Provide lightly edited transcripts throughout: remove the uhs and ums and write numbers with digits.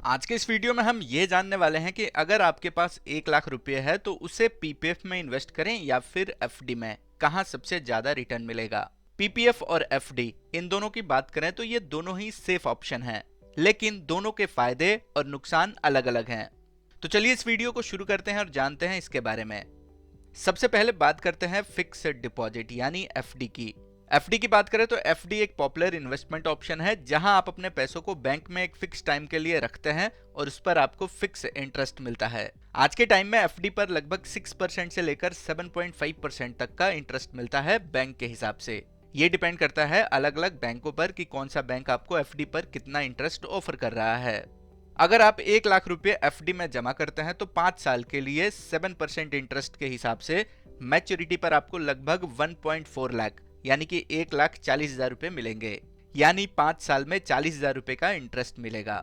आज के इस वीडियो में हम ये जानने वाले हैं कि अगर आपके पास 1 लाख रुपए है तो उसे पीपीएफ में इन्वेस्ट करें या फिर एफडी में, कहां सबसे ज्यादा रिटर्न मिलेगा। पीपीएफ और एफडी इन दोनों की बात करें तो ये दोनों ही सेफ ऑप्शन हैं, लेकिन दोनों के फायदे और नुकसान अलग अलग हैं। तो चलिए इस वीडियो को शुरू करते हैं और जानते हैं इसके बारे में। सबसे पहले बात करते हैं फिक्स्ड डिपॉजिट यानी एफडी की। एफडी की बात करें तो एफडी एक पॉपुलर इन्वेस्टमेंट ऑप्शन है जहां आप अपने पैसों को बैंक में एक फिक्स टाइम के लिए रखते हैं और उस पर आपको फिक्स इंटरेस्ट मिलता है। आज के टाइम में एफडी पर लगभग 6% से लेकर 7.5% तक का इंटरेस्ट मिलता है बैंक के हिसाब से। ये डिपेंड करता है अलग अलग बैंकों पर कि कौन सा बैंक आपको एफडी पर कितना इंटरेस्ट ऑफर कर रहा है। अगर आप 1 लाख रुपए एफडी में जमा करते हैं तो 5 साल के लिए 7% इंटरेस्ट के हिसाब से मैच्योरिटी पर आपको लगभग 1.4 लाख यानी कि 1,40,000 रुपए मिलेंगे, यानी 5 साल में 40,000 रुपए का इंटरेस्ट मिलेगा।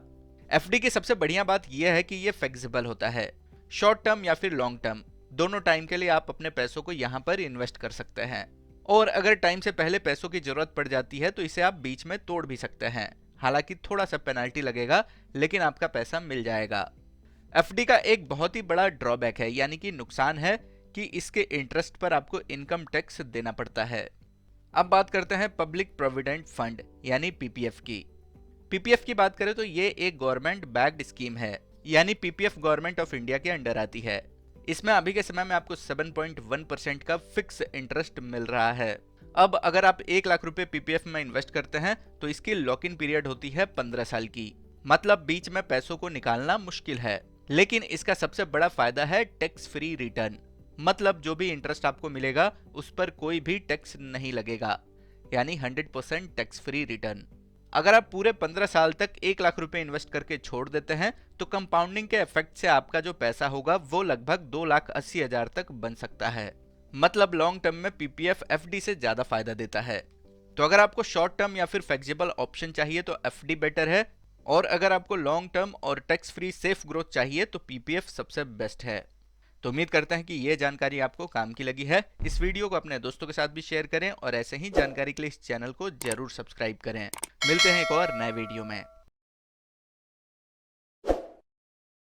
एफडी की सबसे बढ़िया बात यह है कि यह फ्लेक्सिबल होता है। शॉर्ट टर्म या फिर लॉन्ग टर्म दोनों टाइम के लिए आप अपने पैसों को यहाँ पर इन्वेस्ट कर सकते हैं, और अगर टाइम से पहले पैसों की जरूरत पड़ जाती है तो इसे आप बीच में तोड़ भी सकते हैं। हालांकि थोड़ा सा पेनाल्टी लगेगा, लेकिन आपका पैसा मिल जाएगा। एफडी का एक बहुत ही बड़ा ड्रॉबैक है यानी कि नुकसान है कि इसके इंटरेस्ट पर आपको इनकम टैक्स देना पड़ता है। अब बात करते हैं पब्लिक प्रोविडेंट फंड यानी पीपीएफ की। पीपीएफ की बात करें तो ये एक गवर्नमेंट बैक्ड स्कीम है, यानी पीपीएफ गवर्नमेंट ऑफ इंडिया के अंडर आती है। इसमें अभी के समय में आपको 7.1% का फिक्स इंटरेस्ट मिल रहा है। अब अगर आप 1 लाख रुपए पीपीएफ में इन्वेस्ट करते हैं तो इसकी लॉक इन पीरियड होती है 15 साल की, मतलब बीच में पैसों को निकालना मुश्किल है। लेकिन इसका सबसे बड़ा फायदा है टैक्स फ्री रिटर्न, मतलब जो भी इंटरेस्ट आपको मिलेगा उस पर कोई भी टैक्स नहीं लगेगा, यानी 100% टैक्स फ्री रिटर्न। अगर आप पूरे 15 साल तक 1 लाख रुपए इन्वेस्ट करके छोड़ देते हैं तो कंपाउंडिंग के इफेक्ट से आपका जो पैसा होगा वो लगभग 2,80,000 तक बन सकता है। मतलब लॉन्ग टर्म में पीपीएफ एफडी से ज्यादा फायदा देता है। तो अगर आपको शॉर्ट टर्म या फिर फ्लेक्सिबल ऑप्शन चाहिए तो एफडी बेटर है, और अगर आपको लॉन्ग टर्म और टैक्स फ्री सेफ ग्रोथ चाहिए तो पीपीएफ सबसे बेस्ट है। तो उम्मीद करते हैं कि ये जानकारी आपको काम की लगी है। इस वीडियो को अपने दोस्तों के साथ भी शेयर करें और ऐसे ही जानकारी के लिए इस चैनल को जरूर सब्सक्राइब करें। मिलते हैं एक और नए वीडियो में।